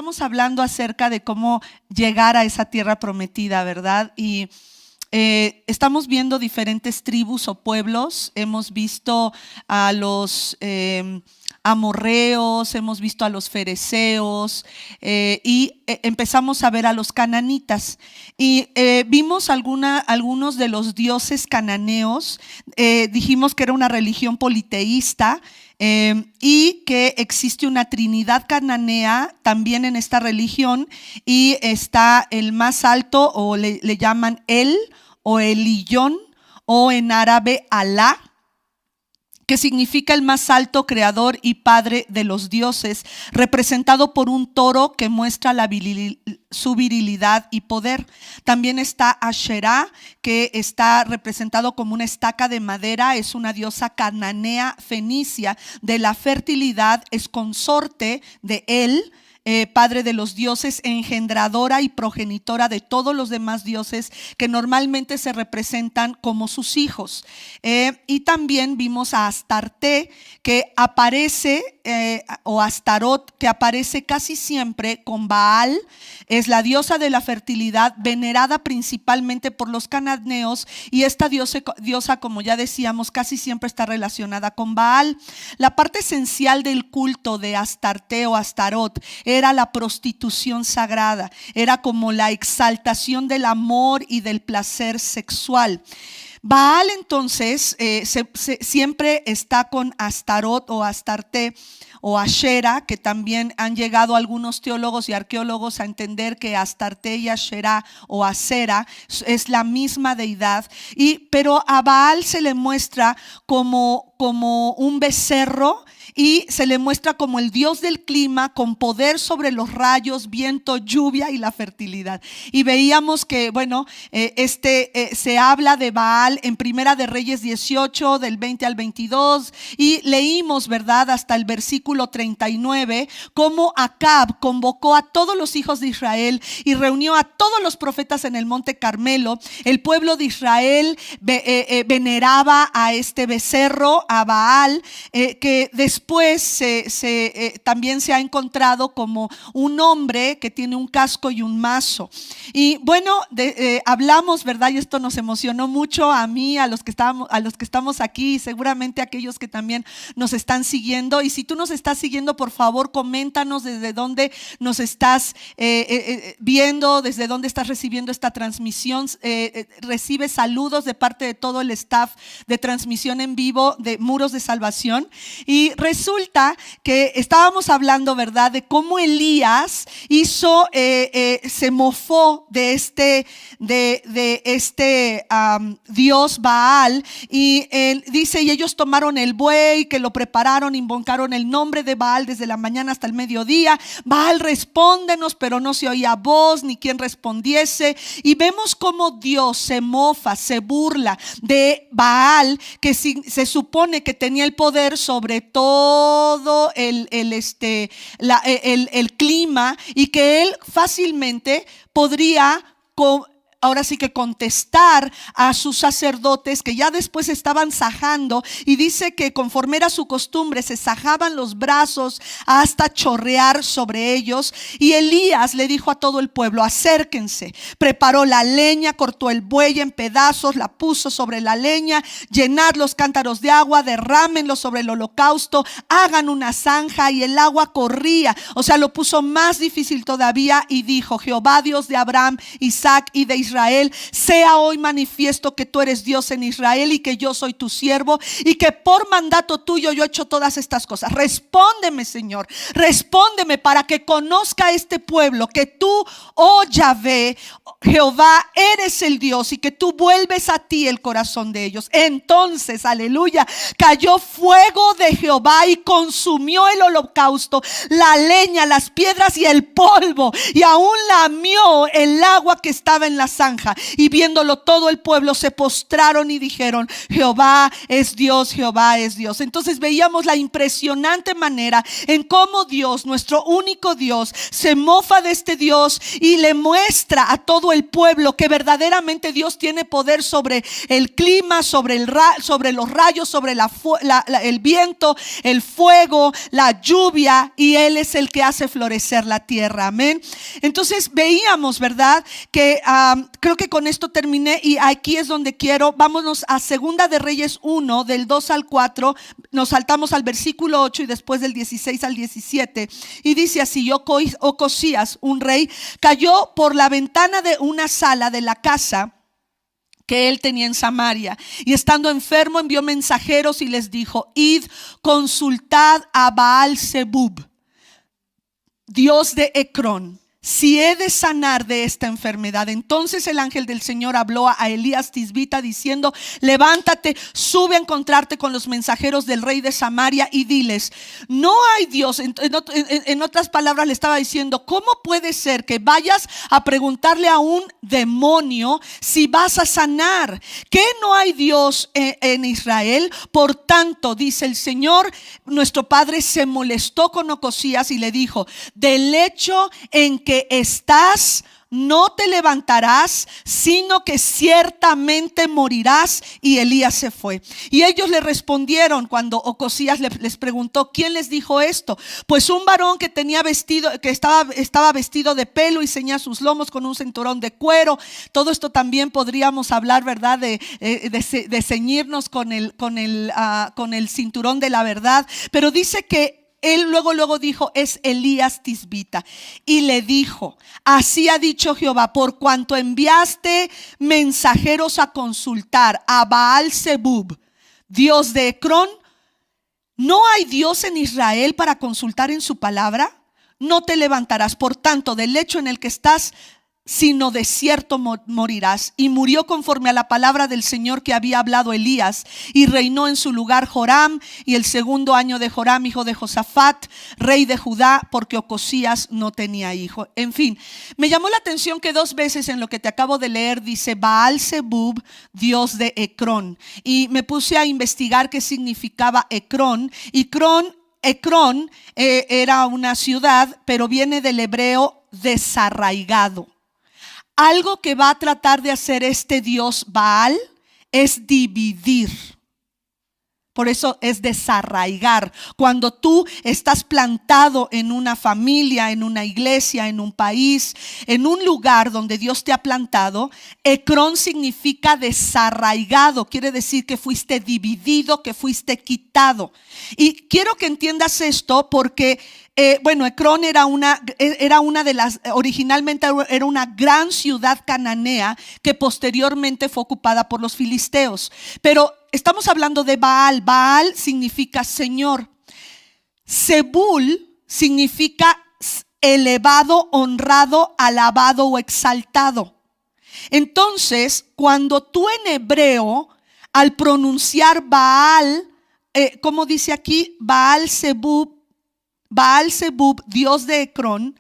estamos hablando acerca de cómo llegar a esa tierra prometida, ¿verdad? Y estamos viendo diferentes tribus o pueblos. Hemos visto a los amorreos, hemos visto a los fereceos y empezamos a ver a los cananitas y vimos algunos de los dioses cananeos. Dijimos que era una religión politeísta y que existe una trinidad cananea también en esta religión, y está el más alto, o le llaman El o Elillón, o en árabe Alá, que significa el más alto, creador y padre de los dioses, representado por un toro que muestra su virilidad y poder. También está Asherá, que está representado como una estaca de madera, es una diosa cananea fenicia de la fertilidad, es consorte de él, padre de los dioses, engendradora y progenitora de todos los demás dioses que normalmente se representan como sus hijos. Y también vimos a Astarte, que aparece, o Astarot, que aparece casi siempre con Baal. Es la diosa de la fertilidad, venerada principalmente por los cananeos, y esta diosa, como ya decíamos, casi siempre está relacionada con Baal. La parte esencial del culto de Astarte o Astarot era la prostitución sagrada, era como la exaltación del amor y del placer sexual. Baal entonces siempre está con Astarot o Astarte o Asherah, que también han llegado algunos teólogos y arqueólogos a entender que Astarte y Asherah o Asera es la misma deidad, pero a Baal se le muestra como un becerro, y se le muestra como el dios del clima, con poder sobre los rayos, viento, lluvia y la fertilidad. Y veíamos que, se habla de Baal en Primera de Reyes 18, del 20 al 22, y leímos, ¿verdad?, hasta el versículo 39, cómo Acab convocó a todos los hijos de Israel y reunió a todos los profetas en el monte Carmelo. El pueblo de Israel veneraba a este becerro, a Baal, que después también se ha encontrado como un hombre que tiene un casco y un mazo. Y bueno, hablamos, ¿verdad? Y esto nos emocionó mucho a mí, a los que estamos aquí, y seguramente a aquellos que también nos están siguiendo. Y si tú nos estás siguiendo, por favor, coméntanos desde dónde nos estás viendo, desde dónde estás recibiendo esta transmisión. Recibe saludos de parte de todo el staff de transmisión en vivo de Muros de Salvación. Y resulta que estábamos hablando, ¿verdad?, de cómo Elías se mofó de este dios Baal, y él dice: y ellos tomaron el buey, que lo prepararon, invocaron el nombre de Baal desde la mañana hasta el mediodía. Baal, respóndenos, pero no se oía voz ni quien respondiese. Y vemos cómo Dios se mofa, se burla de Baal, que se supone que tenía el poder sobre todo el clima, y que él fácilmente podría ahora sí que contestar a sus sacerdotes, que ya después estaban sajando, y dice que conforme era su costumbre se sajaban los brazos hasta chorrear sobre ellos. Y Elías le dijo a todo el pueblo: acérquense. Preparó la leña, cortó el buey en pedazos, la puso sobre la leña, llenad los cántaros de agua, derrámenlo sobre el holocausto, hagan una zanja. Y el agua corría, o sea, lo puso más difícil todavía, y dijo: Jehová, Dios de Abraham, Isaac y de Israel, sea hoy manifiesto que tú eres Dios en Israel, y que yo soy tu siervo, y que por mandato tuyo yo he hecho todas estas cosas. Respóndeme, Señor, respóndeme, para que conozca este pueblo que tú, oh Yahvé, Jehová, eres el Dios, y que tú vuelves a ti el corazón de ellos. Entonces, aleluya, cayó fuego de Jehová y consumió el holocausto, la leña, las piedras y el polvo, y aún lamió el agua que estaba en la zanja. Y viéndolo todo el pueblo se postraron y dijeron: Jehová es Dios, Jehová es Dios. Entonces veíamos la impresionante manera en cómo Dios, nuestro único Dios, se mofa de este Dios y le muestra a todo el pueblo que verdaderamente Dios tiene poder sobre el clima, sobre los rayos, sobre el viento, el fuego, la lluvia, y Él es el que hace florecer la tierra. Amén. Entonces veíamos, ¿verdad? Que creo que con esto terminé, y aquí es donde quiero. Vámonos a Segunda de Reyes 1, del 2 al 4. Nos saltamos al versículo 8 y después del 16 al 17. Y dice así: Ocosías, un rey, cayó por la ventana de una sala de la casa que él tenía en Samaria, y estando enfermo envió mensajeros y les dijo: id, consultad a Baal-zebub, Dios de Ecrón, si he de sanar de esta enfermedad. Entonces el ángel del Señor habló a Elías Tisbita diciendo: levántate, sube a encontrarte con los mensajeros del rey de Samaria y diles: no hay Dios. En otras palabras le estaba diciendo: ¿cómo puede ser que vayas a preguntarle a un demonio si vas a sanar? ¿Que no hay Dios en Israel? Por tanto, dice el Señor, nuestro padre se molestó con Ocosías y le dijo: del hecho en que estás, no te levantarás, sino que ciertamente morirás. Y Elías se fue. Y ellos le respondieron cuando Ocosías les preguntó: ¿quién les dijo esto? Pues un varón que tenía vestido, que estaba vestido de pelo y ceñía sus lomos con un cinturón de cuero. Todo esto también podríamos hablar, ¿verdad? De ceñirnos con el cinturón de la verdad. Pero dice que él luego dijo: es Elías Tisbita. Y le dijo: así ha dicho Jehová, por cuanto enviaste mensajeros a consultar a Baal-zebub, Dios de Ecrón, ¿no hay Dios en Israel para consultar en su palabra? No te levantarás, por tanto, del lecho en el que estás, sino de cierto morirás. Y murió conforme a la palabra del Señor que había hablado Elías, y reinó en su lugar Joram, y el segundo año de Joram, hijo de Josafat, rey de Judá, porque Ocosías no tenía hijo. En fin, me llamó la atención que 2 veces en lo que te acabo de leer dice Baal-zebub, Dios de Ecrón, y me puse a investigar qué significaba Ecrón. Y Ecrón era una ciudad, pero viene del hebreo desarraigado. Algo que va a tratar de hacer este Dios Baal es dividir. Por eso es desarraigar. Cuando tú estás plantado en una familia, en una iglesia, en un país, en un lugar donde Dios te ha plantado, Ecrón significa desarraigado. Quiere decir que fuiste dividido, que fuiste quitado. Y quiero que entiendas esto porque Ecrón era una de las, originalmente era una gran ciudad cananea que posteriormente fue ocupada por los filisteos. Pero estamos hablando de Baal. Baal significa Señor. Zebul significa elevado, honrado, alabado o exaltado. Entonces, cuando tú en hebreo, al pronunciar Baal, como dice aquí, Baal-zebub, Dios de Ecrón,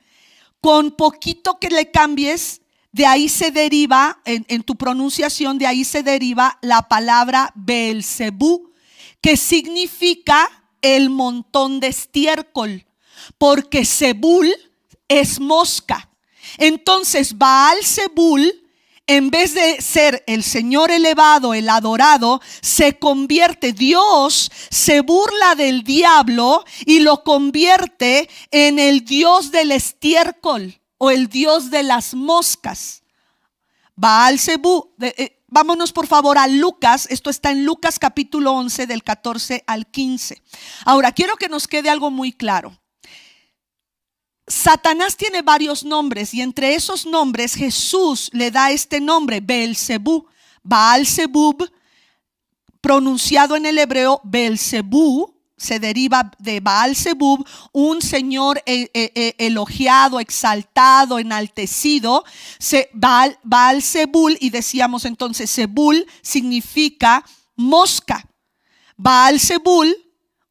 con poquito que le cambies, de ahí se deriva, en tu pronunciación, de ahí se deriva la palabra Beelzebú, que significa el montón de estiércol, porque Zebul es mosca. Entonces Baal-zebul, en vez de ser el Señor elevado, el adorado, se convierte, Dios se burla del diablo y lo convierte en el Dios del estiércol o el Dios de las moscas. Baal-zebú. Vámonos por favor a Lucas. Esto está en Lucas capítulo 11 del 14 al 15. Ahora quiero que nos quede algo muy claro. Satanás tiene varios nombres, y entre esos nombres Jesús le da este nombre, Beelzebú. Baal-zebub, pronunciado en el hebreo Beelzebú, se deriva de Baal-zebub, un señor elogiado, exaltado, enaltecido. Baal-zebul, y decíamos entonces Zebul significa mosca. Baal-zebul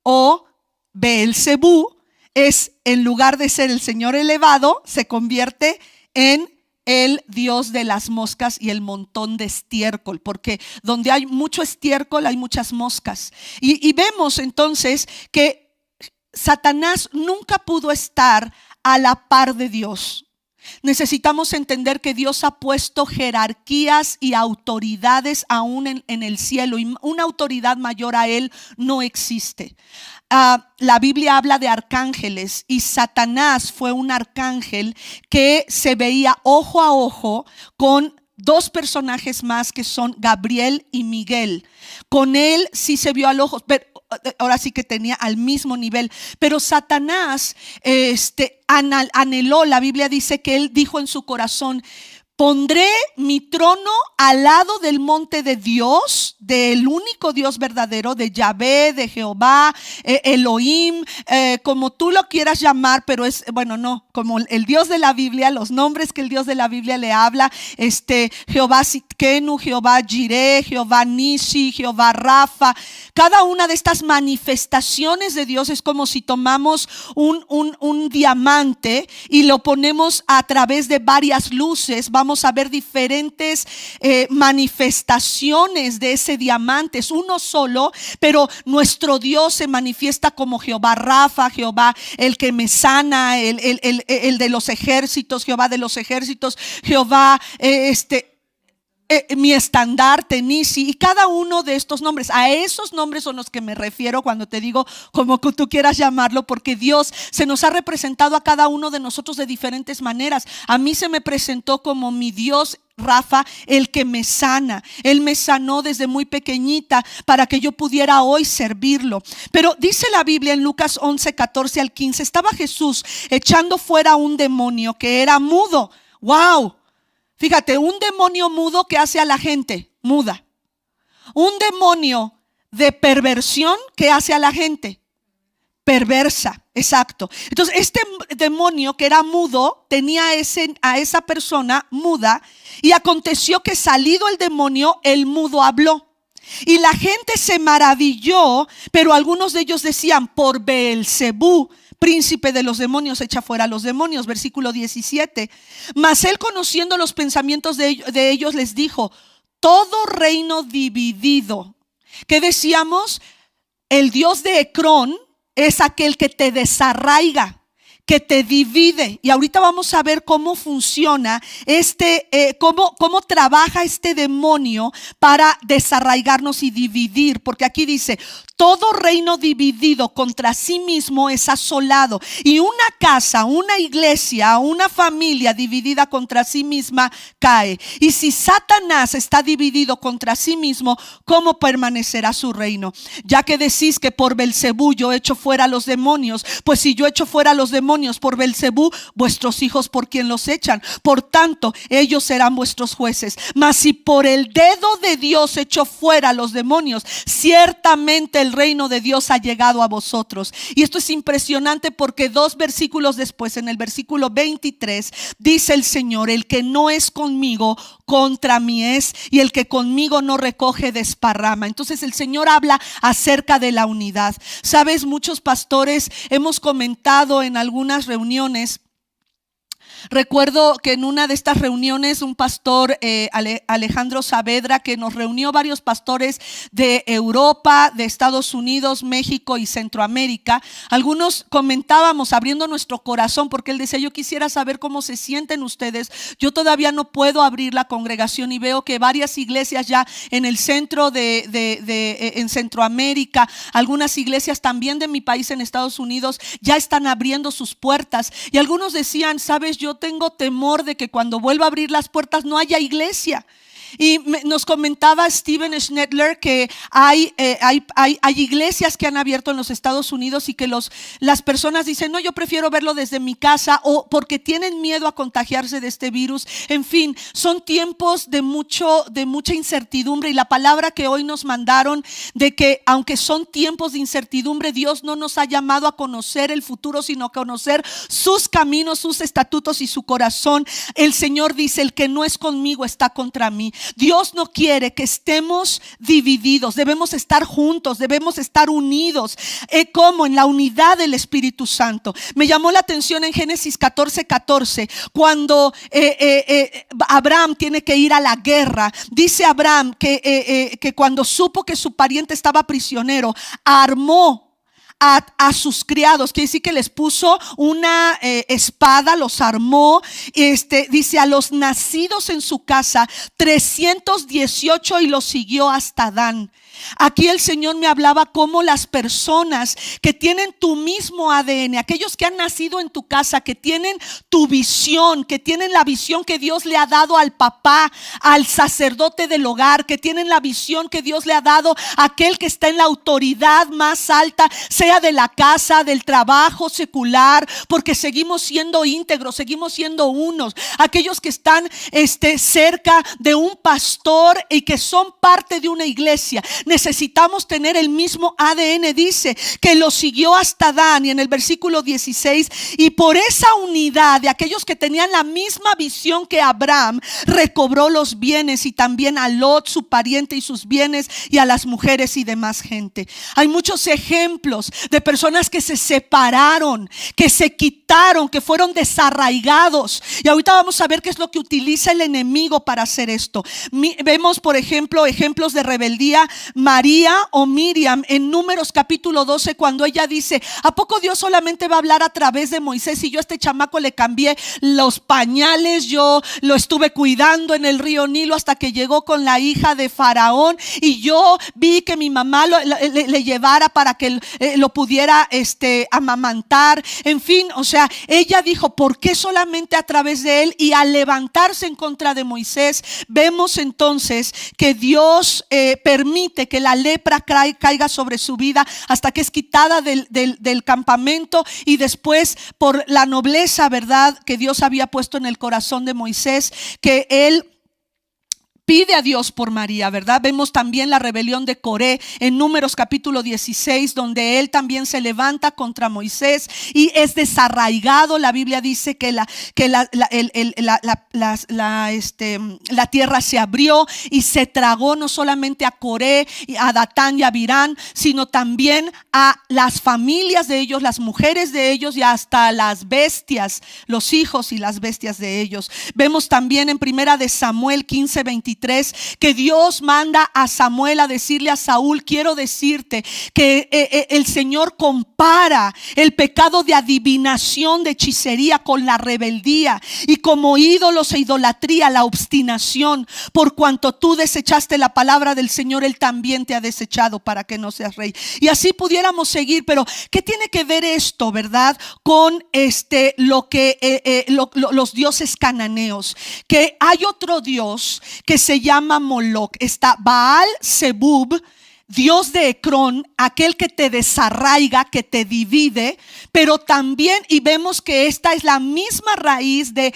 o Beelzebú es, en lugar de ser el Señor elevado, se convierte en el Dios de las moscas y el montón de estiércol, porque donde hay mucho estiércol hay muchas moscas. Y vemos entonces que Satanás nunca pudo estar a la par de Dios. Necesitamos entender que Dios ha puesto jerarquías y autoridades aún en el cielo, y una autoridad mayor a Él no existe. La Biblia habla de arcángeles, y Satanás fue un arcángel que se veía ojo a ojo con dos personajes más, que son Gabriel y Miguel. Con él sí se vio al ojo, pero ahora sí que tenía al mismo nivel. Pero Satanás anheló, la Biblia dice que él dijo en su corazón: pondré mi trono al lado del monte de Dios, del único Dios verdadero, de Yahvé, de Jehová, Elohim, como tú lo quieras llamar, pero es, bueno, no, como el Dios de la Biblia, los nombres que el Dios de la Biblia le habla, Jehová Sitkenu, Jehová Jireh, Jehová Nisi, Jehová Rafa. Cada una de estas manifestaciones de Dios es como si tomamos un diamante y lo ponemos a través de varias luces. Vamos a ver diferentes manifestaciones de ese diamante. Es uno solo, pero nuestro Dios se manifiesta como Jehová Rafa, Jehová el que me sana, el de los ejércitos, Jehová de los ejércitos, Jehová mi estandarte, Nisi, y cada uno de estos nombres. A esos nombres son los que me refiero cuando te digo como que tú quieras llamarlo, porque Dios se nos ha representado a cada uno de nosotros de diferentes maneras. A mí se me presentó como mi Dios Rafa, el que me sana. Él me sanó desde muy pequeñita para que yo pudiera hoy servirlo. Pero dice la Biblia en Lucas 11, 14 al 15, estaba Jesús echando fuera un demonio que era mudo. ¡Wow! Fíjate, un demonio mudo que hace a la gente muda. Un demonio de perversión que hace a la gente perversa. Exacto. Entonces, este demonio que era mudo tenía a esa persona muda, y aconteció que salido el demonio, el mudo habló. Y la gente se maravilló, pero algunos de ellos decían: por Beelzebú, príncipe de los demonios, echa fuera a los demonios. Versículo 17. Mas él, conociendo los pensamientos de ellos, les dijo: todo reino dividido. ¿Qué decíamos? El Dios de Ecrón es aquel que te desarraiga, que te divide. Y ahorita vamos a ver cómo funciona cómo trabaja este demonio para desarraigarnos y dividir. Porque aquí dice: todo reino dividido contra sí mismo es asolado, y una casa, una iglesia, una familia dividida contra sí misma cae. Y si Satanás está dividido contra sí mismo, ¿cómo permanecerá su reino? Ya que decís que por Beelzebú yo echo fuera a los demonios, pues si yo echo fuera a los demonios por Beelzebú, vuestros hijos por quien los echan, por tanto ellos serán vuestros jueces. Mas si por el dedo de Dios echo fuera a los demonios, ciertamente el reino de Dios ha llegado a vosotros. Y esto es impresionante, porque 2 versículos después, en el versículo 23, dice el Señor: el que no es conmigo, contra mí es, y el que conmigo no recoge, desparrama. Entonces el Señor habla acerca de la unidad. Sabes, muchos pastores hemos comentado en algunas reuniones. Recuerdo que en una de estas reuniones un pastor, Alejandro Saavedra, que nos reunió varios pastores de Europa, de Estados Unidos, México y Centroamérica, algunos comentábamos abriendo nuestro corazón, porque él decía: yo quisiera saber cómo se sienten ustedes. Yo todavía no puedo abrir la congregación, y veo que varias iglesias ya en el centro en Centroamérica, algunas iglesias también de mi país en Estados Unidos, ya están abriendo sus puertas. Y algunos decían: sabes, yo tengo temor de que cuando vuelva a abrir las puertas no haya iglesia. Y nos comentaba Steven Schnedler que hay iglesias que han abierto en los Estados Unidos, y que las personas dicen: no, yo prefiero verlo desde mi casa, o porque tienen miedo a contagiarse de este virus. En fin, son tiempos de mucha incertidumbre, y la palabra que hoy nos mandaron de que aunque son tiempos de incertidumbre, Dios no nos ha llamado a conocer el futuro, sino a conocer sus caminos, sus estatutos y su corazón. El Señor dice: el que no es conmigo está contra mí. Dios no quiere que estemos divididos. Debemos estar juntos, debemos estar unidos, como en la unidad del Espíritu Santo. Me llamó la atención en Génesis 14:14, cuando Abraham tiene que ir a la guerra. Dice Abraham que cuando supo que su pariente estaba prisionero, armó a sus criados, quiere decir que les puso una espada, los armó. Dice: a los nacidos en su casa 318, y los siguió hasta Dan. Aquí el Señor me hablaba cómo las personas que tienen tu mismo ADN, aquellos que han nacido en tu casa, que tienen tu visión, que tienen la visión que Dios le ha dado al papá, al sacerdote del hogar, que tienen la visión que Dios le ha dado a aquel que está en la autoridad más alta, sea de la casa, del trabajo secular, porque seguimos siendo íntegros, seguimos siendo unos. Aquellos que están cerca de un pastor y que son parte de una iglesia, necesitamos tener el mismo ADN. Dice que lo siguió hasta Dan, y en el versículo 16, y por esa unidad de aquellos que tenían la misma visión que Abraham, recobró los bienes, y también a Lot, su pariente, y sus bienes, y a las mujeres y demás gente. Hay muchos ejemplos de personas que se separaron, que se quitaron, que fueron desarraigados, y ahorita vamos a ver qué es lo que utiliza el enemigo para hacer esto. Vemos, por ejemplo, ejemplos de rebeldía. María o Miriam en Números capítulo 12, cuando ella dice: ¿a poco Dios solamente va a hablar a través de Moisés? Y yo a este chamaco le cambié los pañales, yo lo estuve cuidando en el río Nilo hasta que llegó con la hija de Faraón, y yo vi que mi mamá le llevara para que lo pudiera amamantar. En fin, o sea, ella dijo: ¿por qué solamente a través de él? Y al levantarse en contra de Moisés, vemos entonces que Dios permite que la lepra caiga sobre su vida, hasta que es quitada del campamento, y después, por la nobleza, ¿verdad?, que Dios había puesto en el corazón de Moisés, que él pide a Dios por María, ¿verdad? Vemos también la rebelión de Coré en Números capítulo 16, donde él también se levanta contra Moisés y es desarraigado. La Biblia dice que la tierra se abrió y se tragó no solamente a Coré, a Datán y a Abirán, sino también a las familias de ellos, las mujeres de ellos, y hasta las bestias, los hijos y las bestias de ellos. Vemos también en Primera de Samuel 15:23 que Dios manda a Samuel a decirle a Saúl: quiero decirte que el Señor compara el pecado de adivinación, de hechicería, con la rebeldía, y como ídolos e idolatría, la obstinación. Por cuanto tú desechaste la palabra del Señor, Él también te ha desechado para que no seas rey. Y así pudiéramos seguir, pero ¿qué tiene que ver esto, verdad, con los dioses cananeos? Que hay otro Dios que se llama Moloc. Está Baal Zebub, Dios de Ecrón, aquel que te desarraiga, que te divide, pero también, y vemos que esta es la misma raíz de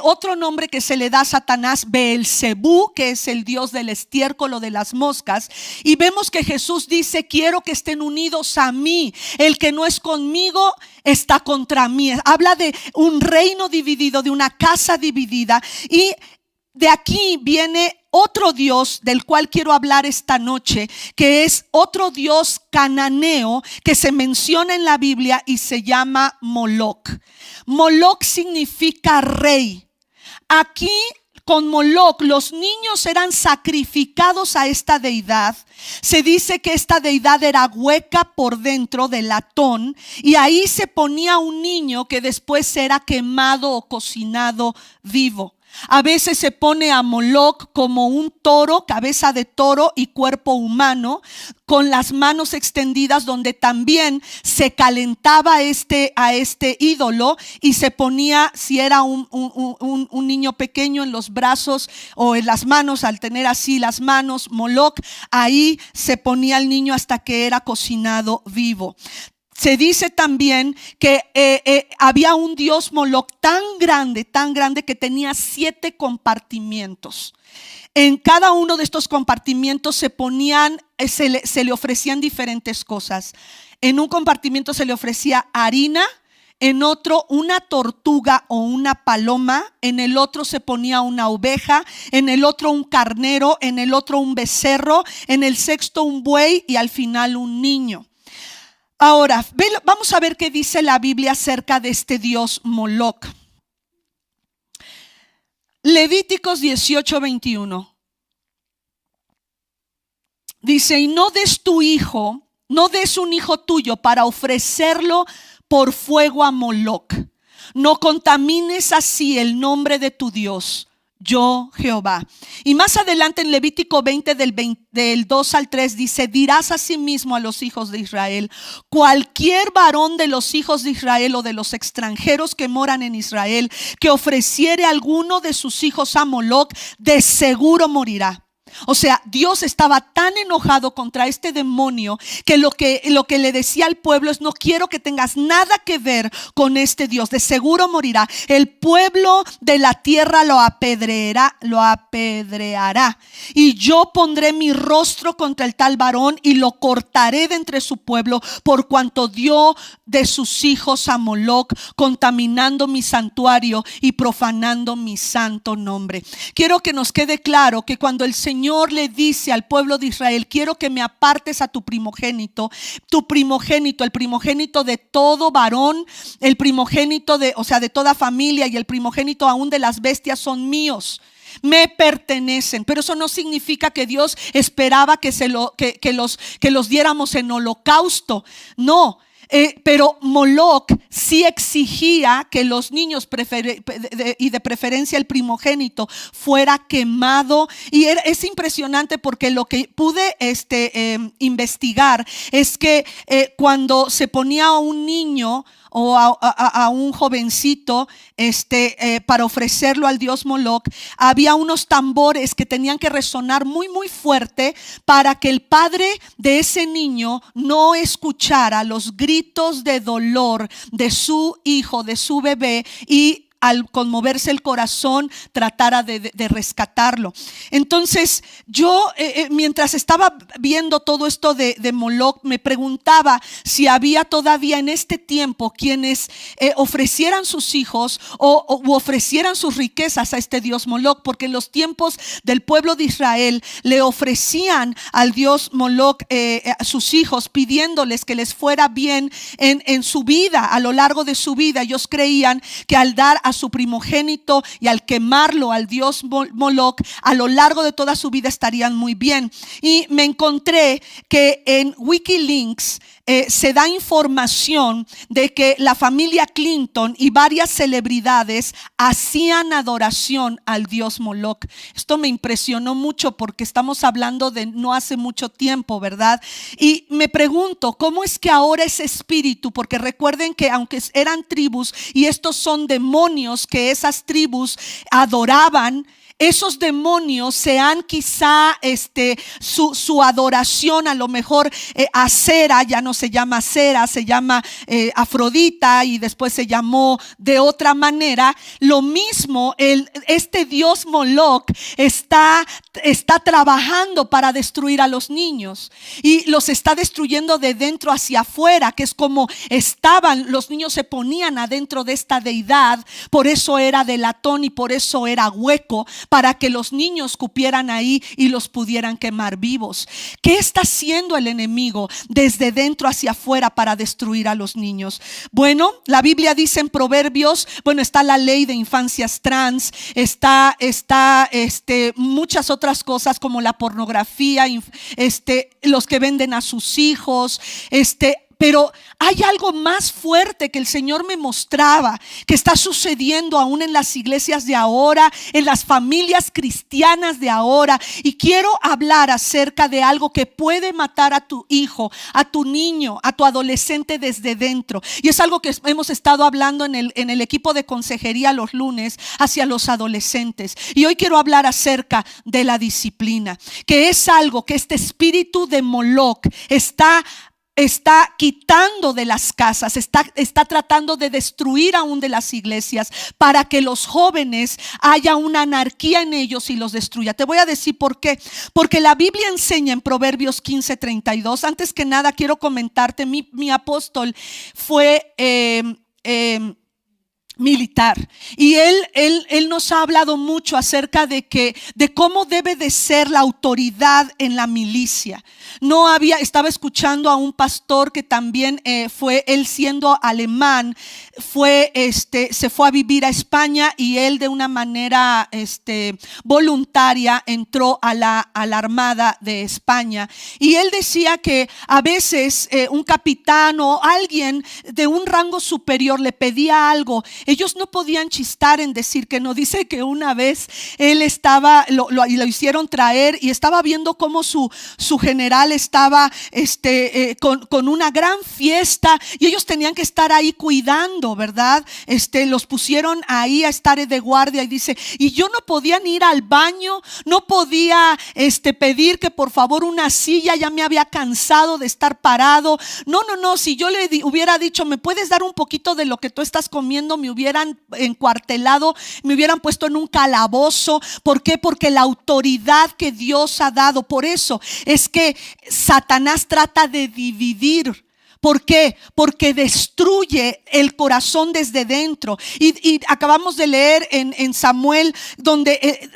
otro nombre que se le da a Satanás, Beelzebú, que es el Dios del estiércol o de las moscas. Y vemos que Jesús dice: quiero que estén unidos a mí. El que no es conmigo está contra mí. Habla de un reino dividido, de una casa dividida. Y de aquí viene otro Dios del cual quiero hablar esta noche, que es otro Dios cananeo que se menciona en la Biblia y se llama Moloc. Moloc significa rey. Aquí, con Moloc, los niños eran sacrificados a esta deidad. Se dice que esta deidad era hueca por dentro, de latón, y ahí se ponía un niño que después era quemado o cocinado vivo. A veces se pone a Moloc como un toro, cabeza de toro y cuerpo humano, con las manos extendidas, donde también se calentaba a este ídolo, y se ponía, si era un niño pequeño, en los brazos o en las manos. Al tener así las manos Moloc, ahí se ponía el niño hasta que era cocinado vivo. Se dice también que había un dios Moloc tan grande que tenía 7 compartimientos. En cada uno de estos compartimientos se le ofrecían diferentes cosas. En un compartimiento se le ofrecía harina, en otro una tortuga o una paloma, en el otro se ponía una oveja, en el otro un carnero, en el otro un becerro, en el sexto un buey y al final un niño. Ahora, vamos a ver qué dice la Biblia acerca de este dios Moloc. Levíticos 18:21. Dice: y no des tu hijo, no des un hijo tuyo para ofrecerlo por fuego a Moloc. No contamines así el nombre de tu Dios, yo Jehová. Y más adelante en Levítico 20 del 2 al 3 dice: dirás asimismo a los hijos de Israel: cualquier varón de los hijos de Israel o de los extranjeros que moran en Israel que ofreciere alguno de sus hijos a Moloc, de seguro morirá. O sea, Dios estaba tan enojado contra este demonio que lo que le decía al pueblo es: no quiero que tengas nada que ver con este Dios, de seguro morirá. El pueblo de la tierra lo apedreará, y yo pondré mi rostro contra el tal varón y lo cortaré de entre su pueblo, por cuanto dio de sus hijos a Moloc, contaminando mi santuario y profanando mi santo nombre. Quiero que nos quede claro que cuando el Señor le dice al pueblo de Israel: quiero que me apartes a tu primogénito, el primogénito de todo varón, el primogénito de toda familia, y el primogénito aún de las bestias son míos, me pertenecen. Pero eso no significa que Dios esperaba que los diéramos en holocausto. No. Pero Moloc sí exigía que los niños y de preferencia el primogénito fuera quemado. Y es impresionante porque lo que pude investigar es que cuando se ponía a un niño o a un jovencito para ofrecerlo al dios Moloc, había unos tambores que tenían que resonar muy muy fuerte para que el padre de ese niño no escuchara los gritos de dolor de su hijo, de su bebé, y al conmoverse el corazón tratara de rescatarlo. Entonces yo mientras estaba viendo todo esto de Moloc, me preguntaba si había todavía en este tiempo quienes ofrecieran sus hijos u ofrecieran sus riquezas a este dios Moloc, porque en los tiempos del pueblo de Israel le ofrecían al dios Moloc a sus hijos, pidiéndoles que les fuera bien en su vida, a lo largo de su vida. Ellos creían que al dar a su primogénito y al quemarlo al dios Moloc, a lo largo de toda su vida estarían muy bien. Y me encontré que en Wikilinks se da información de que la familia Clinton y varias celebridades hacían adoración al dios Moloc. Esto me impresionó mucho porque estamos hablando de no hace mucho tiempo, ¿verdad? Y me pregunto, ¿cómo es que ahora ese espíritu? Porque recuerden que aunque eran tribus y estos son demonios que esas tribus adoraban, esos demonios se han quizá su adoración a lo mejor a Cera, ya no se llama Cera, se llama Afrodita, y después se llamó de otra manera. Lo mismo, este dios Moloc está trabajando para destruir a los niños, y los está destruyendo de dentro hacia afuera, que es como los niños se ponían adentro de esta deidad. Por eso era de latón y por eso era hueco, para que los niños cupieran ahí y los pudieran quemar vivos. ¿Qué está haciendo el enemigo desde dentro hacia afuera para destruir a los niños? Bueno, la Biblia dice en Proverbios, está la ley de infancias trans, está muchas otras cosas como la pornografía, los que venden a sus hijos, pero hay algo más fuerte que el Señor me mostraba, que está sucediendo aún en las iglesias de ahora, en las familias cristianas de ahora. Y quiero hablar acerca de algo que puede matar a tu hijo, a tu niño, a tu adolescente desde dentro. Y es algo que hemos estado hablando en el equipo de consejería los lunes hacia los adolescentes. Y hoy quiero hablar acerca de la disciplina, que es algo que este espíritu de Moloc está quitando de las casas, está tratando de destruir aún de las iglesias, para que los jóvenes haya una anarquía en ellos y los destruya. Te voy a decir por qué. Porque la Biblia enseña en Proverbios 15:32. Antes que nada quiero comentarte, mi apóstol fue militar, y él nos ha hablado mucho acerca de cómo debe de ser la autoridad en la milicia. Estaba escuchando a un pastor que también fue, él siendo alemán, se fue a vivir a España, y él de una manera voluntaria entró a la Armada de España, y él decía que a veces un capitán o alguien de un rango superior le pedía algo. Ellos no podían chistar en decir que no. Dice que una vez él estaba, y lo hicieron traer, y estaba viendo cómo su general estaba con una gran fiesta, y ellos tenían que estar ahí cuidando, ¿verdad? Los pusieron ahí a estar de guardia, y dice, y yo no podía ni ir al baño, no podía pedir que por favor una silla, ya me había cansado de estar parado. No, si yo le hubiera dicho, ¿me puedes dar un poquito de lo que tú estás comiendo?, me hubieran encuartelado, me hubieran puesto en un calabozo. ¿Por qué? Porque la autoridad que Dios ha dado. Por eso es que Satanás trata de dividir. ¿Por qué? Porque destruye el corazón desde dentro. Y acabamos de leer en Samuel, donde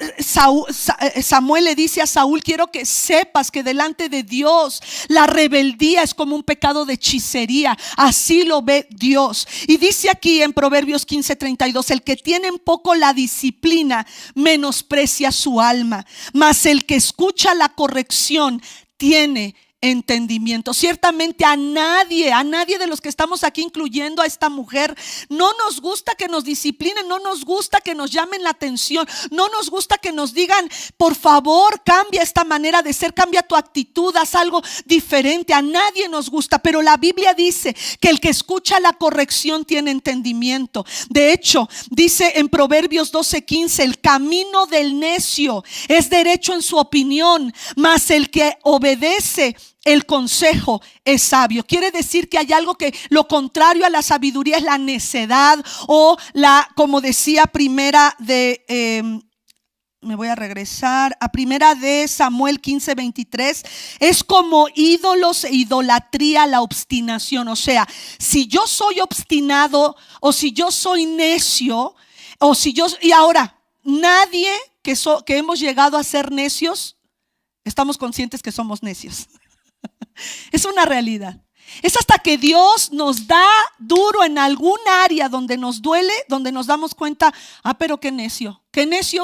Samuel le dice a Saúl, quiero que sepas que delante de Dios la rebeldía es como un pecado de hechicería. Así lo ve Dios. Y dice aquí en Proverbios 15:32, el que tiene en poco la disciplina menosprecia su alma, mas el que escucha la corrección tiene entendimiento. Ciertamente a nadie de los que estamos aquí, incluyendo a esta mujer, no nos gusta que nos disciplinen, no nos gusta que nos llamen la atención, no nos gusta que nos digan, por favor, cambia esta manera de ser, cambia tu actitud, haz algo diferente. A nadie nos gusta, pero la Biblia dice que el que escucha la corrección tiene entendimiento. De hecho, dice en Proverbios 12:15, el camino del necio es derecho en su opinión, mas el que obedece el consejo es sabio. Quiere decir que hay algo que lo contrario a la sabiduría es la necedad, o como decía me voy a regresar a primera de Samuel 15:23, es como ídolos e idolatría la obstinación. O sea, si yo soy obstinado, o si yo soy necio, y ahora nadie que hemos llegado a ser necios, estamos conscientes que somos necios. Es una realidad. Es hasta que Dios nos da duro en algún área donde nos duele, donde nos damos cuenta, pero qué necio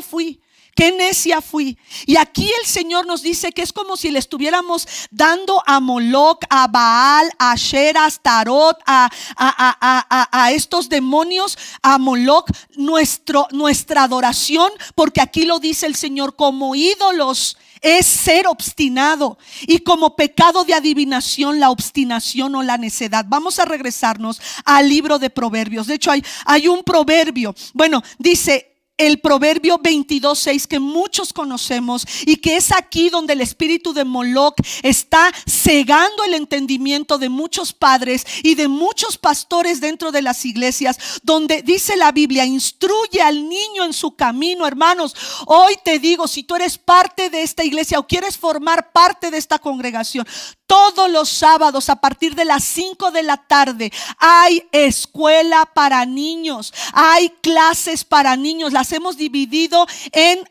fui, qué necia fui. Y aquí el Señor nos dice que es como si le estuviéramos dando a Moloch, a Baal, a Asherah, a Astarot, a estos demonios, a Moloch, nuestra adoración, porque aquí lo dice el Señor, como ídolos es ser obstinado, y como pecado de adivinación la obstinación o la necedad. Vamos a regresarnos al libro de Proverbios. De hecho hay un proverbio, dice el Proverbio 22:6, que muchos conocemos, y que es aquí donde el espíritu de Moloch está cegando el entendimiento de muchos padres y de muchos pastores dentro de las iglesias, donde dice la Biblia, instruye al niño en su camino. Hermanos, hoy te digo, si tú eres parte de esta iglesia o quieres formar parte de esta congregación, todos los sábados a partir de las 5 de la tarde hay escuela para niños, hay clases para niños. Las hemos dividido en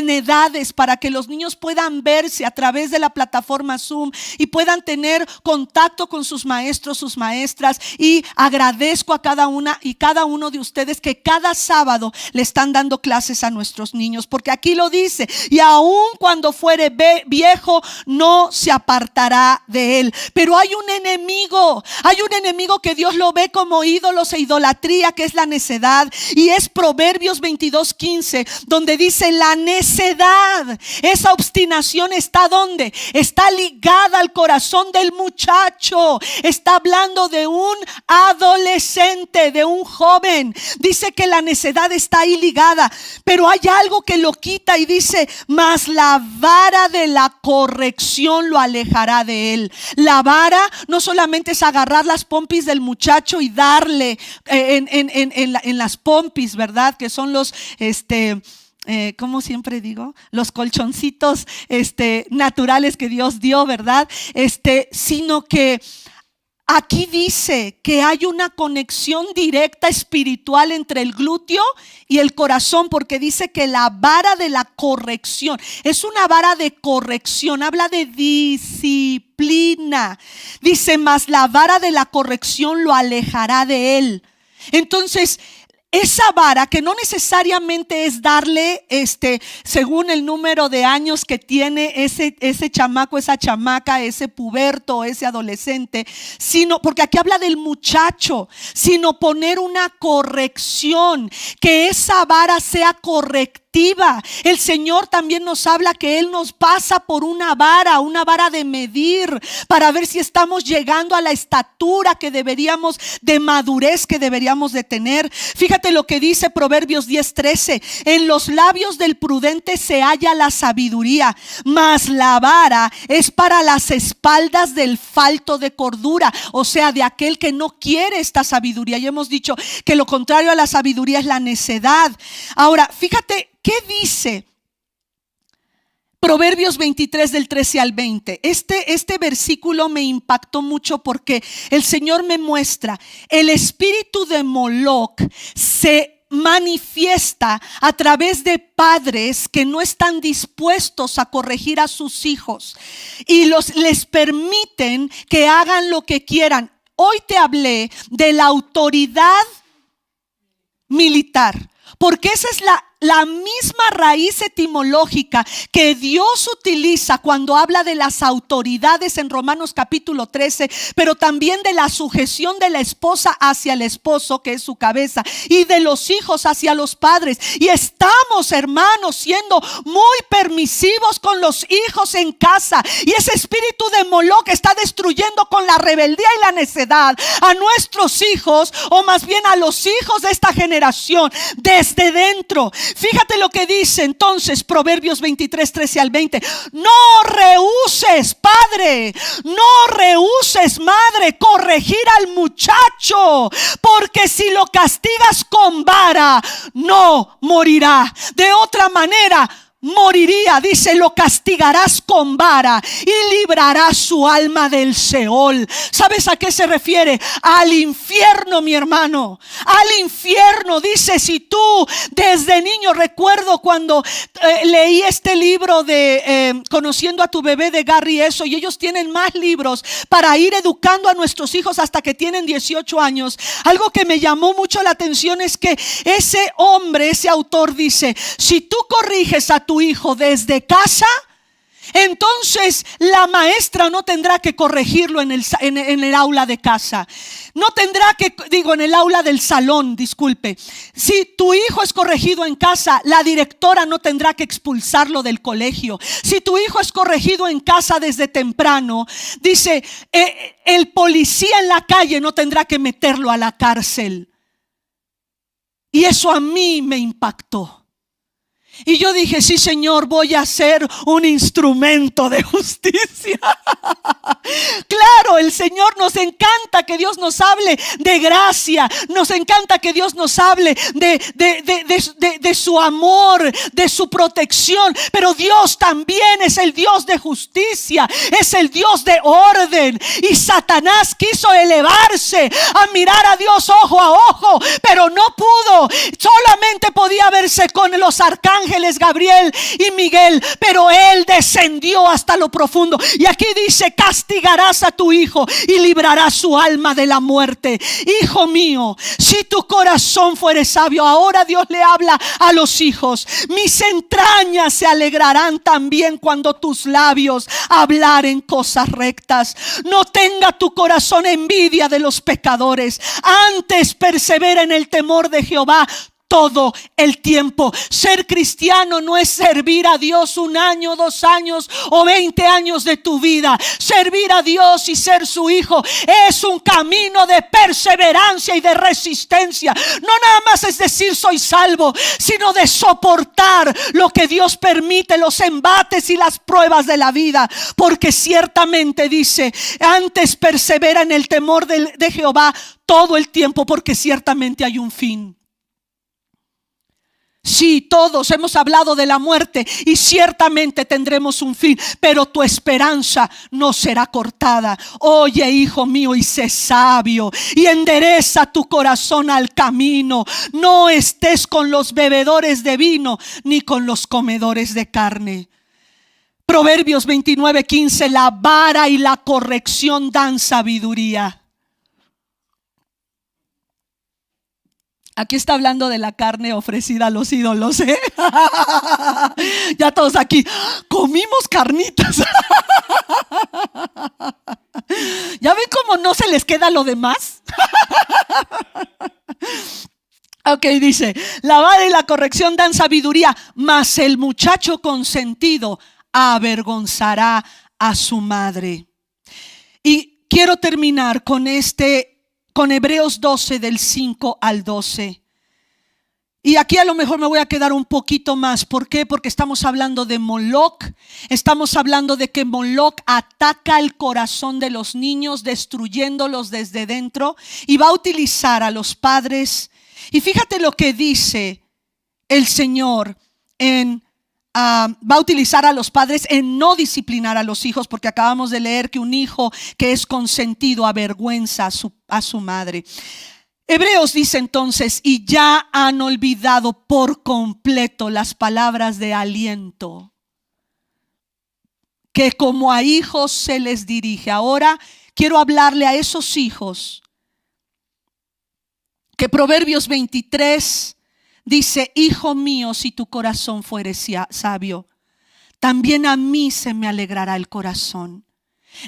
edades para que los niños puedan verse a través de la plataforma Zoom y puedan tener contacto con sus maestros, sus maestras. Y agradezco a cada una y cada uno de ustedes que cada sábado le están dando clases a nuestros niños, porque aquí lo dice, y aun cuando fuere viejo no se apartará de él. Pero hay un enemigo que Dios lo ve como ídolos e idolatría, que es la necedad, y es Proverbios 22:15, donde dice la necedad, esa obstinación está ¿dónde? Está ligada al corazón del muchacho. Está hablando de un adolescente, de un joven. Dice que la necedad está ahí ligada, pero hay algo que lo quita, y dice, mas la vara de la corrección lo alejará de él. La vara no solamente es agarrar las pompis del muchacho y darle en las pompis, ¿verdad? Que son los como siempre digo, los colchoncitos naturales que Dios dio, ¿verdad? Sino que Aquí dice que hay una conexión directa espiritual entre el glúteo y el corazón, porque dice que la vara de la corrección es una vara de corrección, habla de disciplina. Dice, mas la vara de la corrección lo alejará de él. Entonces, esa vara, que no necesariamente es darle según el número de años que tiene ese chamaco, esa chamaca, ese puberto, ese adolescente, sino, porque aquí habla del muchacho, sino poner una corrección, que esa vara sea correctiva. El Señor también nos habla que Él nos pasa por una vara de medir, para ver si estamos llegando a la estatura que deberíamos, de madurez que deberíamos de tener. Fíjate lo que dice Proverbios 10:13: en los labios del prudente se halla la sabiduría, mas la vara es para las espaldas del falto de cordura, o sea, de aquel que no quiere esta sabiduría. Y hemos dicho que lo contrario a la sabiduría es la necedad. Ahora, fíjate ¿qué dice Proverbios 23 del 13 al 20? Este versículo me impactó mucho, porque el Señor me muestra el espíritu de Moloc se manifiesta a través de padres que no están dispuestos a corregir a sus hijos y les permiten que hagan lo que quieran. Hoy te hablé de la autoridad militar, porque esa es la misma raíz etimológica que Dios utiliza cuando habla de las autoridades en Romanos capítulo 13, pero también de la sujeción de la esposa hacia el esposo, que es su cabeza, y de los hijos hacia los padres. Y estamos, hermanos, siendo muy permisivos con los hijos en casa, y ese espíritu de Moloc está destruyendo con la rebeldía y la necedad a nuestros hijos, o más bien a los hijos de esta generación, desde dentro. Fíjate lo que dice entonces Proverbios 23, 13 al 20. No rehuses, padre, no rehuses, madre, corregir al muchacho, porque si lo castigas con vara, no morirá. De otra manera, moriría. Dice, lo castigarás con vara y librarás su alma del Seol. ¿Sabes a qué se refiere? Al infierno, mi hermano, al infierno. Dice, si tú desde niño, recuerdo cuando leí este libro de Conociendo a tu bebé, de Gary Eso, y ellos tienen más libros para ir educando a nuestros hijos hasta que tienen 18 años. Algo que me llamó mucho la atención es que ese hombre, ese autor dice, si tú corriges a tu hijo desde casa, entonces la maestra no tendrá que corregirlo en el aula de casa. No tendrá que, en el aula del salón, disculpe. Si tu hijo es corregido en casa, la directora no tendrá que expulsarlo del colegio. Si tu hijo es corregido en casa desde temprano, dice, el policía en la calle no tendrá que meterlo a la cárcel. Y eso a mí me impactó. Y yo dije, sí, Señor, voy a ser un instrumento de justicia. Claro, el Señor, nos encanta que Dios nos hable de gracia. Nos encanta que Dios nos hable de su amor, de su protección. Pero Dios también es el Dios de justicia, es el Dios de orden. Y Satanás quiso elevarse a mirar a Dios ojo a ojo, pero no pudo. Solamente podía verse con los arcángeles Gabriel y Miguel, pero él descendió hasta lo profundo. Y aquí dice, castigarás a tu hijo y librarás su alma de la muerte. Hijo mío, si tu corazón fuere sabio, ahora Dios le habla a los hijos, mis entrañas se alegrarán también cuando tus labios hablaren cosas rectas. No tenga tu corazón envidia de los pecadores, antes persevera en el temor de Jehová todo el tiempo. Ser cristiano no es servir a Dios 1 año, 2 años o 20 años de tu vida. Servir a Dios y ser su hijo es un camino de perseverancia y de resistencia. No nada más es decir soy salvo, sino de soportar lo que Dios permite, los embates y las pruebas de la vida. Porque ciertamente dice, antes persevera en el temor de Jehová todo el tiempo, porque ciertamente hay un fin. Sí, todos hemos hablado de la muerte y ciertamente tendremos un fin, pero tu esperanza no será cortada. Oye, hijo mío, y sé sabio y endereza tu corazón al camino. No estés con los bebedores de vino ni con los comedores de carne. Proverbios 29:15, la vara y la corrección dan sabiduría. Aquí está hablando de la carne ofrecida a los ídolos, ¿eh? Ya todos aquí comimos carnitas. ¿Ya ven cómo no se les queda lo demás? Ok, dice, la vara y la corrección dan sabiduría, mas el muchacho consentido avergonzará a su madre. Y quiero terminar con Hebreos 12 del 5 al 12. Y aquí a lo mejor me voy a quedar un poquito más. ¿Por qué? Porque estamos hablando de Moloc. Estamos hablando de que Moloc ataca el corazón de los niños, destruyéndolos desde dentro, y va a utilizar a los padres. Y fíjate lo que dice el Señor va a utilizar a los padres en no disciplinar a los hijos, porque acabamos de leer que un hijo que es consentido avergüenza a su madre. Hebreos dice entonces, y ya han olvidado por completo las palabras de aliento que como a hijos se les dirige. Ahora quiero hablarle a esos hijos que Proverbios 23 dice, hijo mío, si tu corazón fuere sabio, también a mí se me alegrará el corazón.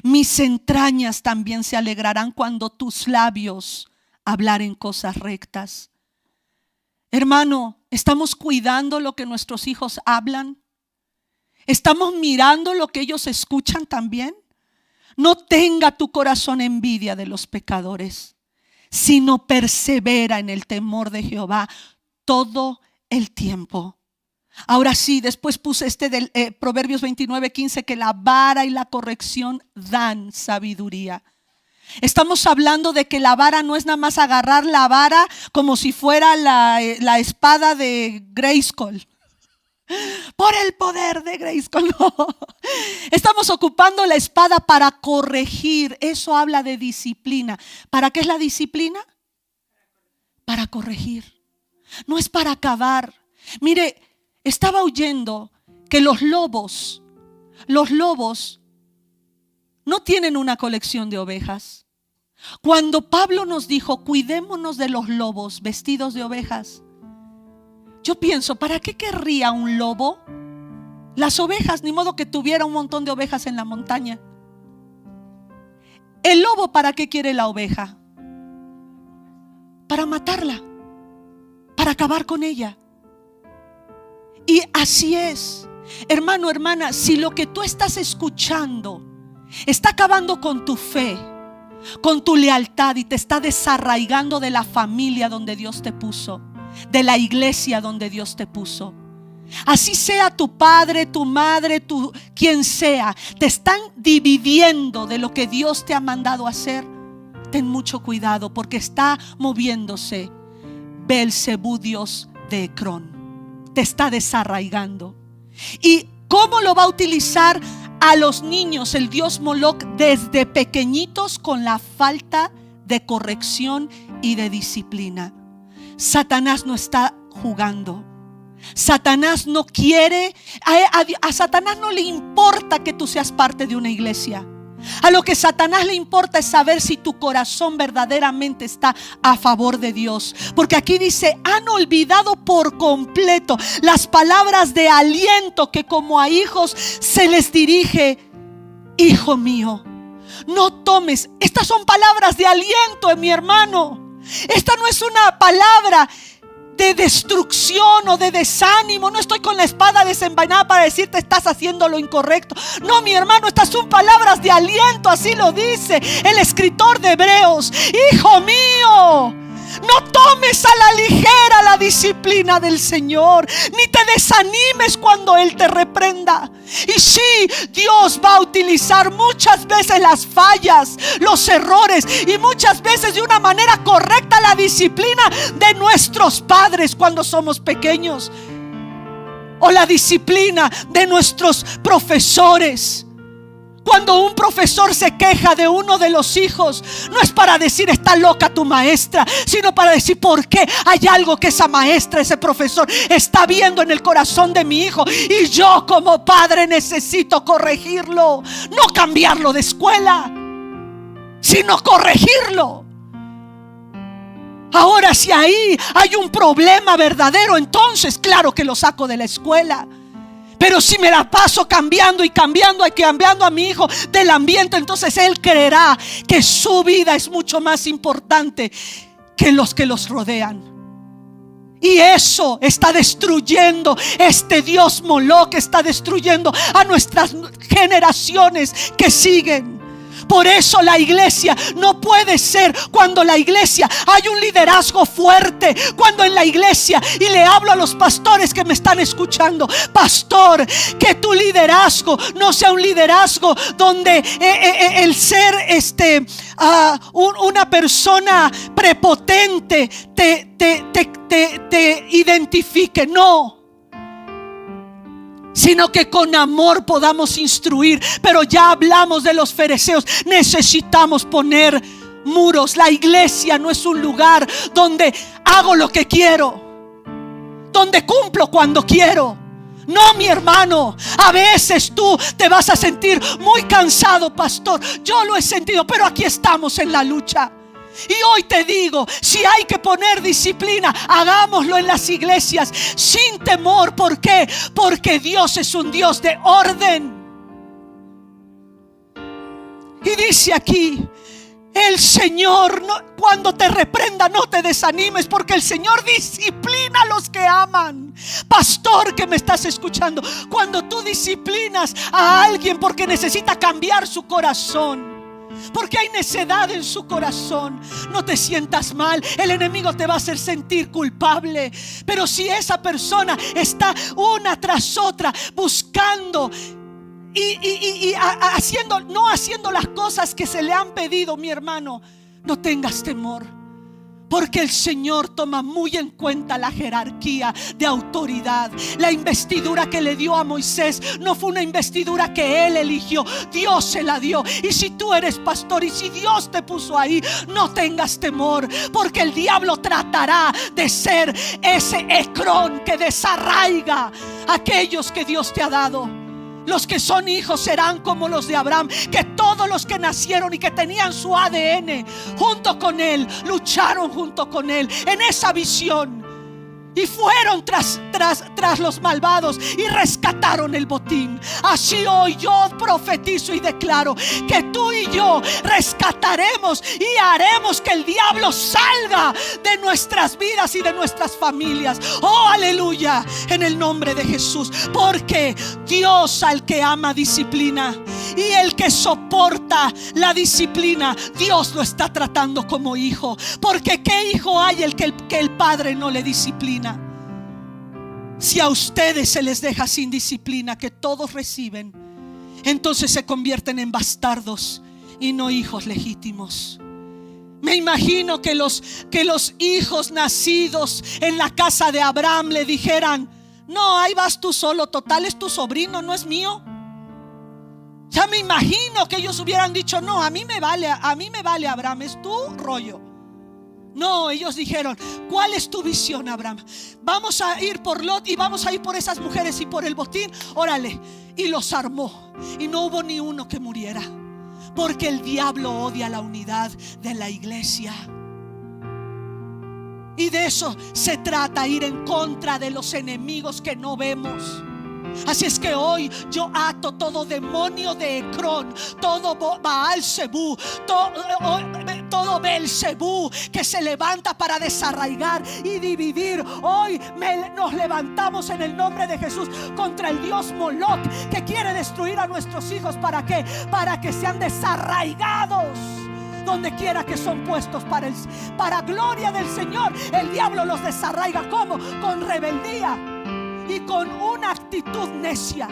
Mis entrañas también se alegrarán cuando tus labios hablaren cosas rectas. Hermano, ¿estamos cuidando lo que nuestros hijos hablan? ¿Estamos mirando lo que ellos escuchan también? No tenga tu corazón envidia de los pecadores, sino persevera en el temor de Jehová todo el tiempo. Ahora sí, después puse del Proverbios 29:15, que la vara y la corrección dan sabiduría. Estamos hablando de que la vara no es nada más agarrar la vara como si fuera la espada de Grayskull. Por el poder de Grayskull, no. Estamos ocupando la espada para corregir. Eso habla de disciplina. ¿Para qué es la disciplina? Para corregir. No es para acabar. Mire, estaba oyendo que los lobos no tienen una colección de ovejas. Cuando Pablo nos dijo, cuidémonos de los lobos vestidos de ovejas, yo pienso, ¿para qué querría un lobo las ovejas? Ni modo que tuviera un montón de ovejas en la montaña. ¿El lobo para qué quiere la oveja? Para matarla, para acabar con ella. Y así es, hermano, hermana, si lo que tú estás escuchando está acabando con tu fe, con tu lealtad, y te está desarraigando de la familia donde Dios te puso, de la iglesia donde Dios te puso, así sea tu padre, tu madre, quien sea, te están dividiendo de lo que Dios te ha mandado hacer, ten mucho cuidado, porque está moviéndose Beelzebú, dios de Ecrón. Te está desarraigando. ¿Y cómo lo va a utilizar a los niños el dios Moloc? Desde pequeñitos, con la falta de corrección y de disciplina. Satanás no está jugando. Satanás no quiere, a Satanás no le importa que tú seas parte de una iglesia. A lo que Satanás le importa es saber si tu corazón verdaderamente está a favor de Dios. Porque aquí dice, han olvidado por completo las palabras de aliento que como a hijos se les dirige. Hijo mío, no tomes. Estas son palabras de aliento, mi hermano. Esta no es una palabra de destrucción o de desánimo. No estoy con la espada desenvainada para decirte estás haciendo lo incorrecto. No, mi hermano, estas son palabras de aliento. Así lo dice el escritor de Hebreos. Hijo mío, No tomes a la ligera la disciplina del Señor, ni te desanimes cuando Él te reprenda. Y sí, Dios va a utilizar muchas veces las fallas, los errores, y muchas veces de una manera correcta la disciplina de nuestros padres cuando somos pequeños, o la disciplina de nuestros profesores. Cuando un profesor se queja de uno de los hijos, no es para decir está loca tu maestra, sino para decir por qué hay algo que esa maestra, ese profesor está viendo en el corazón de mi hijo, y yo como padre necesito corregirlo. No cambiarlo de escuela, sino corregirlo. Ahora, si ahí hay un problema verdadero, entonces claro que lo saco de la escuela. Pero si me la paso cambiando y cambiando a mi hijo del ambiente, entonces él creerá que su vida es mucho más importante que los rodean. Y eso está destruyendo, este Dios Moloch está destruyendo a nuestras generaciones que siguen. Por eso la iglesia no puede ser, cuando la iglesia hay un liderazgo fuerte, cuando en la iglesia, y le hablo a los pastores que me están escuchando, pastor, que tu liderazgo no sea un liderazgo donde el ser una persona prepotente te identifique, no, sino que con amor podamos instruir. Pero ya hablamos de los fariseos. Necesitamos poner muros. La iglesia no es un lugar donde hago lo que quiero, donde cumplo cuando quiero. No, mi hermano, a veces tú te vas a sentir muy cansado, pastor. Yo lo he sentido, pero aquí estamos en la lucha. Y hoy te digo, si hay que poner disciplina, hagámoslo en las iglesias sin temor. ¿Por qué? Porque Dios es un Dios de orden. Y dice aquí, el Señor, cuando te reprenda, no te desanimes, porque el Señor disciplina a los que aman. Pastor que me estás escuchando, cuando tú disciplinas a alguien porque necesita cambiar su corazón, porque hay necedad en su corazón, no te sientas mal. El enemigo te va a hacer sentir culpable. Pero si esa persona está una tras otra buscando y no haciendo las cosas que se le han pedido, mi hermano, no tengas temor, porque el Señor toma muy en cuenta la jerarquía de autoridad. La investidura que le dio a Moisés no fue una investidura que él eligió, Dios se la dio. Y si tú eres pastor y si Dios te puso ahí, no tengas temor, porque el diablo tratará de ser ese Ecrón que desarraiga a aquellos que Dios te ha dado. Los que son hijos serán como los de Abraham, que todos los que nacieron y que tenían su ADN junto con él, lucharon junto con él en esa visión, y fueron tras los malvados y rescataron el botín. Así hoy yo profetizo y declaro que tú y yo rescataremos y haremos que el diablo salga de nuestras vidas y de nuestras familias. Oh, aleluya, en el nombre de Jesús. Porque Dios al que ama disciplina, y el que soporta la disciplina, Dios lo está tratando como hijo. Porque ¿qué hijo hay el que el padre no le disciplina? Si a ustedes se les deja sin disciplina que todos reciben, entonces se convierten en bastardos y no hijos legítimos. Me imagino que los hijos nacidos en la casa de Abraham le dijeran: no, ahí vas tú solo, total es tu sobrino, no es mío. Ya me imagino que ellos hubieran dicho: no, a mí me vale Abraham, es tu rollo. No, ellos dijeron: ¿cuál es tu visión, Abraham? Vamos a ir por Lot y vamos a ir por esas mujeres y por el botín. Órale. Y los armó, y no hubo ni uno que muriera, porque el diablo odia la unidad de la iglesia. Y de eso se trata, ir en contra de los enemigos que no vemos. Así es que hoy yo ato todo demonio de Ecrón, todo Baal-Zebú, todo Beelzebú que se levanta para desarraigar y dividir. Hoy nos levantamos en el nombre de Jesús contra el Dios Moloch, que quiere destruir a nuestros hijos. ¿Para qué? Para que sean desarraigados donde quiera que son puestos para gloria del Señor, el diablo los desarraiga. ¿Cómo? Con rebeldía y con una actitud necia.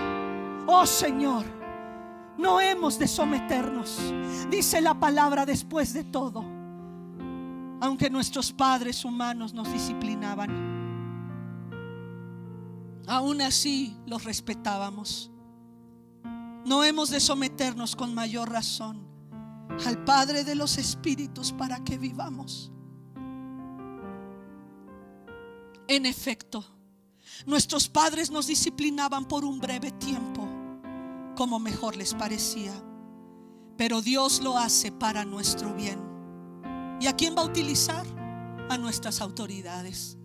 Oh Señor, no hemos de someternos. Dice la palabra: después de todo, aunque nuestros padres humanos nos disciplinaban, aún así los respetábamos. No hemos de someternos con mayor razón al Padre de los Espíritus para que vivamos. En efecto, nuestros padres nos disciplinaban por un breve tiempo, como mejor les parecía, pero Dios lo hace para nuestro bien. ¿Y a quién va a utilizar? A nuestras autoridades.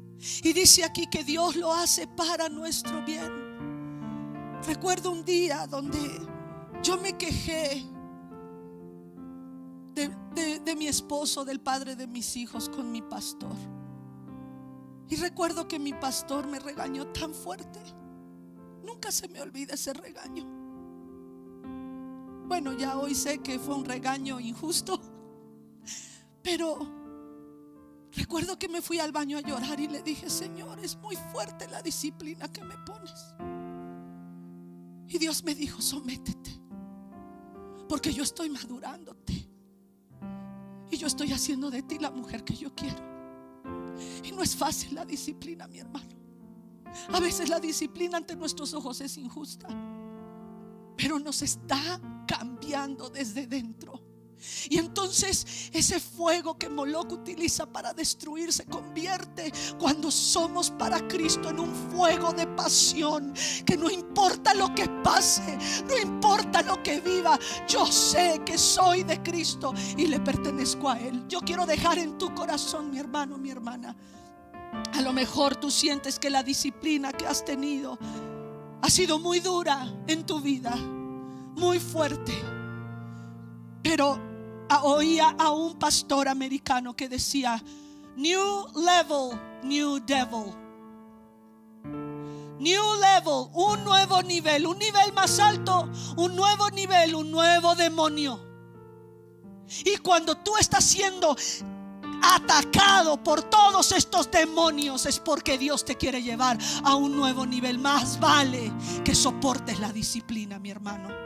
Y dice aquí que Dios lo hace para nuestro bien. Recuerdo un día donde yo me quejé de mi esposo, del padre de mis hijos, con mi pastor. Y recuerdo que mi pastor me regañó tan fuerte. Nunca se me olvida ese regaño. Bueno, ya hoy sé que fue un regaño injusto, pero recuerdo que me fui al baño a llorar y le dije: Señor, es muy fuerte la disciplina que me pones. Y Dios me dijo: sométete, porque yo estoy madurándote y yo estoy haciendo de ti la mujer que yo quiero. Y no es fácil la disciplina, mi hermano. A veces la disciplina ante nuestros ojos es injusta, pero nos está cambiando desde dentro. Y entonces ese fuego que Moloch utiliza para destruir se convierte, cuando somos para Cristo, en un fuego de pasión, que no importa lo que pase, no importa lo que viva, yo sé que soy de Cristo y le pertenezco a Él. Yo quiero dejar en tu corazón, mi hermano, mi hermana, a lo mejor tú sientes que la disciplina que has tenido ha sido muy dura en tu vida, muy fuerte. Pero oía a un pastor americano que decía: new level, new devil. New level, un nuevo nivel, un nivel más alto, un nuevo nivel, un nuevo demonio. Y cuando tú estás siendo atacado por todos estos demonios, es porque Dios te quiere llevar a un nuevo nivel. Más vale que soportes la disciplina, mi hermano.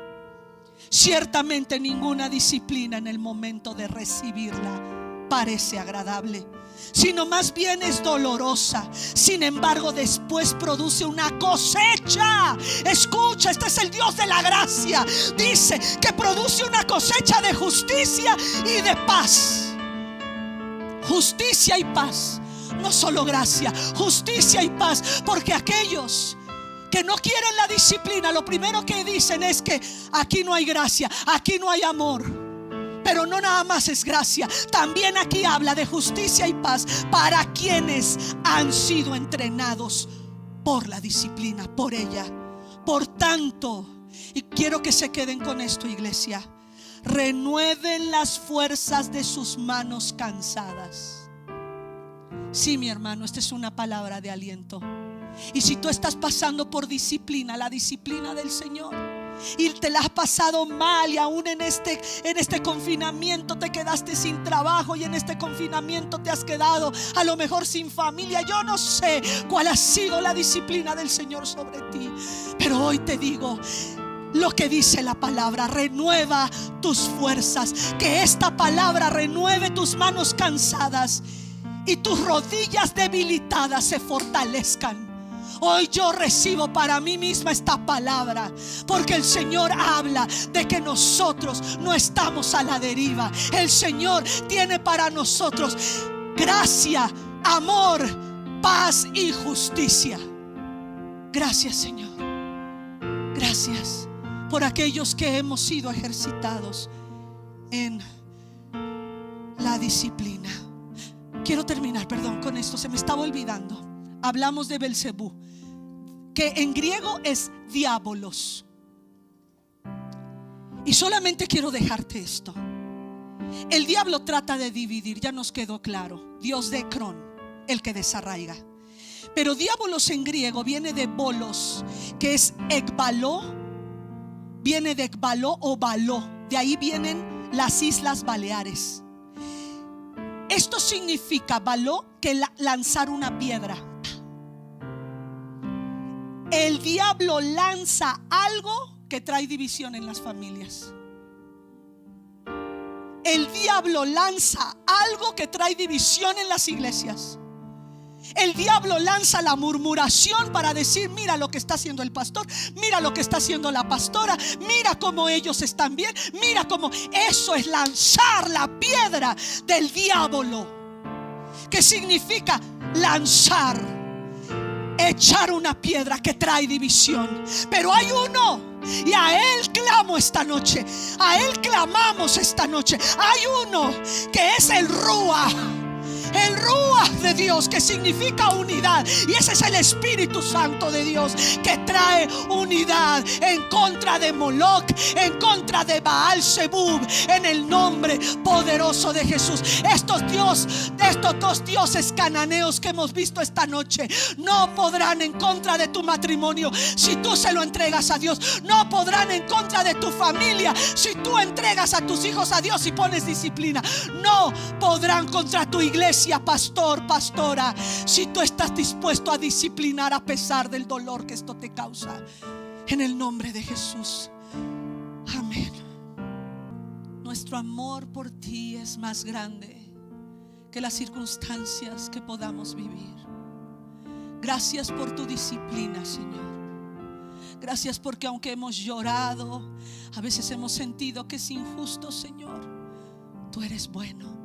Ciertamente ninguna disciplina en el momento de recibirla parece agradable, sino más bien es dolorosa. Sin embargo, después produce una cosecha. Escucha, este es el Dios de la gracia. Dice que produce una cosecha de justicia y de paz. Justicia y paz. No solo gracia, justicia y paz. Porque aquellos que no quieren la disciplina, lo primero que dicen es que aquí no hay gracia, aquí no hay amor. Pero no nada más es gracia, también aquí habla de justicia y paz para quienes han sido entrenados por la disciplina, por ella. Por tanto, y quiero que se queden con esto, iglesia, renueven las fuerzas de sus manos cansadas. Sí, mi hermano, esta es una palabra de aliento. Y si tú estás pasando por disciplina, la disciplina del Señor, y te la has pasado mal, y aún en este confinamiento te quedaste sin trabajo, y en este confinamiento te has quedado a lo mejor sin familia, yo no sé cuál ha sido la disciplina del Señor sobre ti, pero hoy te digo lo que dice la palabra: renueva tus fuerzas. Que esta palabra renueve tus manos cansadas y tus rodillas debilitadas se fortalezcan. Hoy yo recibo para mí misma esta palabra, porque el Señor habla de que nosotros no estamos a la deriva. El Señor tiene para nosotros gracia, amor, paz y justicia. Gracias, Señor. Gracias por aquellos que hemos sido ejercitados en la disciplina. Quiero terminar, perdón, con esto, se me estaba olvidando. Hablamos de Belcebú, que en griego es diabolos. Y solamente quiero dejarte esto: el diablo trata de dividir, ya nos quedó claro. Dios de Cron, el que desarraiga. Pero diabolos en griego viene de bolos, que es ekbaló. Viene de ekbaló o baló. De ahí vienen las Islas Baleares. Esto significa, Baló, que lanzar una piedra. El diablo lanza algo que trae división en las familias. El diablo lanza algo que trae división en las iglesias. El diablo lanza la murmuración para decir: mira lo que está haciendo el pastor, mira lo que está haciendo la pastora, mira cómo ellos están bien, mira cómo. Eso es lanzar la piedra del diablo, que significa lanzar, echar una piedra que trae división. Pero hay uno, y a Él clamo esta noche, a Él clamamos esta noche. Hay uno que es el Ruach de Dios, que significa unidad. Y ese es el Espíritu Santo de Dios, que trae unidad en contra de Moloch, en contra de Baal Zebub, en el nombre poderoso de Jesús. Estos dos dioses cananeos que hemos visto esta noche no podrán en contra de tu matrimonio si tú se lo entregas a Dios. No podrán en contra de tu familia si tú entregas a tus hijos a Dios y pones disciplina. No podrán contra tu iglesia, pastor, pastora, si tú estás dispuesto a disciplinar a pesar del dolor que esto te causa. En el nombre de Jesús. Amén. Nuestro amor por ti es más grande que las circunstancias que podamos vivir. Gracias por tu disciplina, Señor. Gracias porque aunque hemos llorado, a veces hemos sentido que es injusto, Señor, tú eres bueno.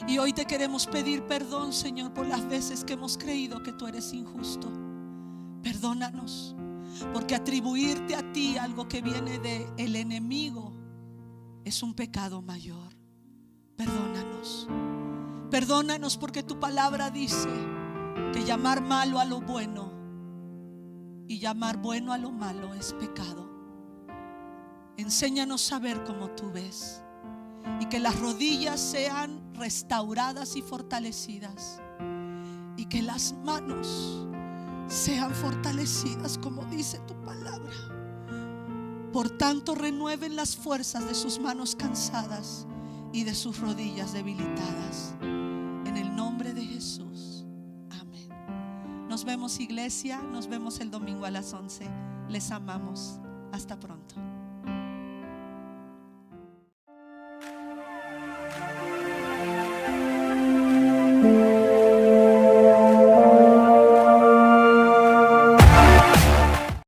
Y hoy te queremos pedir perdón, Señor, por las veces que hemos creído que tú eres injusto. Perdónanos, porque atribuirte a ti algo que viene del enemigo es un pecado mayor. Perdónanos. Perdónanos porque tu palabra dice que llamar malo a lo bueno y llamar bueno a lo malo es pecado. Enséñanos a ver como tú ves, y que las rodillas sean restauradas y fortalecidas, y que las manos sean fortalecidas como dice tu palabra. Por tanto, renueven las fuerzas de sus manos cansadas y de sus rodillas debilitadas, en el nombre de Jesús. Amén. Nos vemos, iglesia. Nos vemos el domingo a las 11. Les amamos. Hasta pronto.